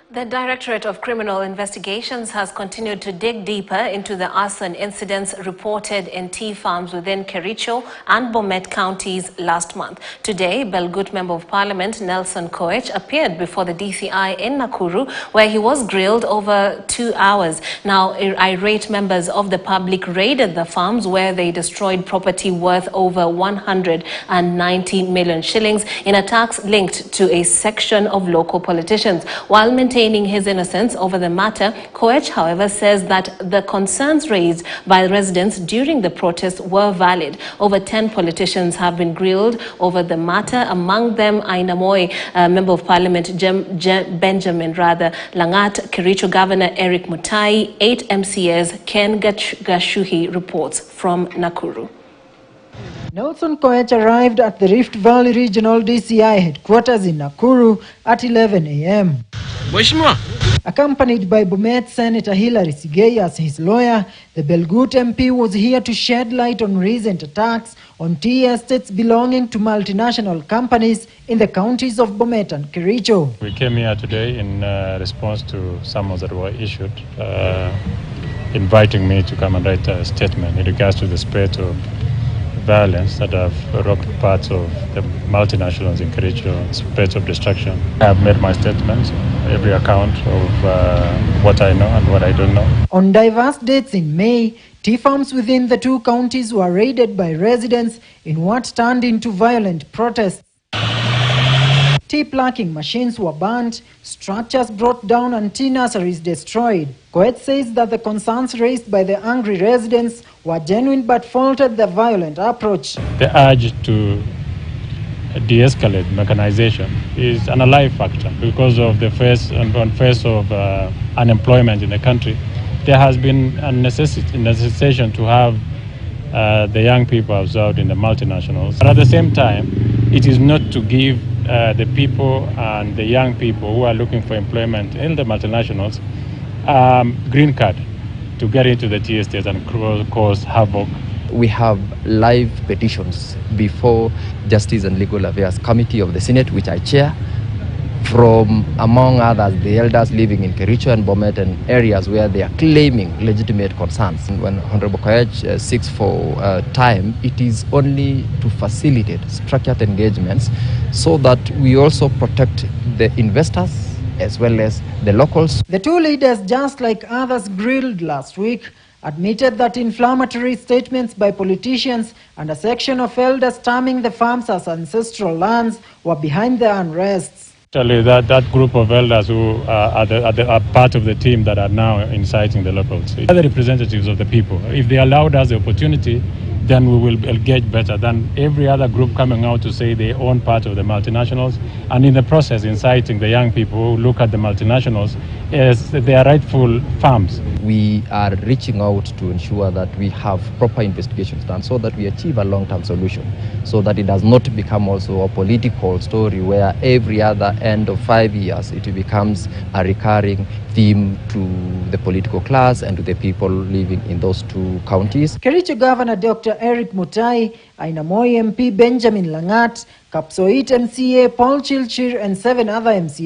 The Directorate of Criminal Investigations has continued to dig deeper into the arson incidents reported in tea farms within Kericho and Bomet counties last month. Today, Belgut Member of Parliament Nelson Koech appeared before the DCI in Nakuru, where he was grilled over 2 hours. Now, irate members of the public raided the farms where they destroyed property worth over 190 million shillings in attacks linked to a section of local politicians. While maintaining his innocence over the matter, Koech, however, says that the concerns raised by residents during the protest were valid. Over 10 politicians have been grilled over the matter, among them Ainamoi, Member of Parliament Benjamin Langat, Kericho Governor Eric Mutai, 8 MCAs. Ken Gashuhi reports from Nakuru. Nelson Koech arrived at the Rift Valley Regional DCI headquarters in Nakuru at 11 a.m. Accompanied by Bomet Senator Hilary Sigei as his lawyer, the Belgut MP was here to shed light on recent attacks on tea estates belonging to multinational companies in the counties of Bomet and Kericho. We came here today in response to summons that were issued, inviting me to come and write a statement in regards to the spate of violence that have rocked parts of the multinationals in Kericho, spate of destruction. I have made my statement, every account of what I know and what I don't know. On diverse dates in May, tea farms within the two counties were raided by residents in what turned into violent protests. Tea plucking machines were burnt, structures brought down and tea nurseries destroyed. Koech says that the concerns raised by the angry residents were genuine but faulted the violent approach. The urge to de-escalate mechanization is an alive factor because of the face of unemployment in the country. There has been a necessity to have the young people absorbed in the multinationals. But at the same time, it is not to give the people and the young people who are looking for employment in the multinationals green card to get into the tea estates and cause havoc. We have live petitions before Justice and Legal Affairs Committee of the Senate, which I chair, from, among others, the elders living in Kericho and Bomet and areas where they are claiming legitimate concerns. When Honorable Koech seeks for time, it is only to facilitate structured engagements so that we also protect the investors as well as the locals. The two leaders, just like others grilled last week, admitted that inflammatory statements by politicians and a section of elders terming the farms as ancestral lands were behind the unrests. Actually, that group of elders who are part of the team that are now inciting the locals are the representatives of the people. If they allowed us the opportunity, then we will engage better than every other group coming out to say they own part of the multinationals and in the process inciting the young people who look at the multinationals as their rightful farms. We are reaching out to ensure that we have proper investigations done so that we achieve a long-term solution, so that it does not become also a political story where every other end of 5 years it becomes a recurring theme to the political class and to the people living in those two counties. Kericho Governor Dr. Eric Mutai, Ainamoi MP Benjamin Langat, Kapsoit MCA Paul Chilchir and 7 other MCAs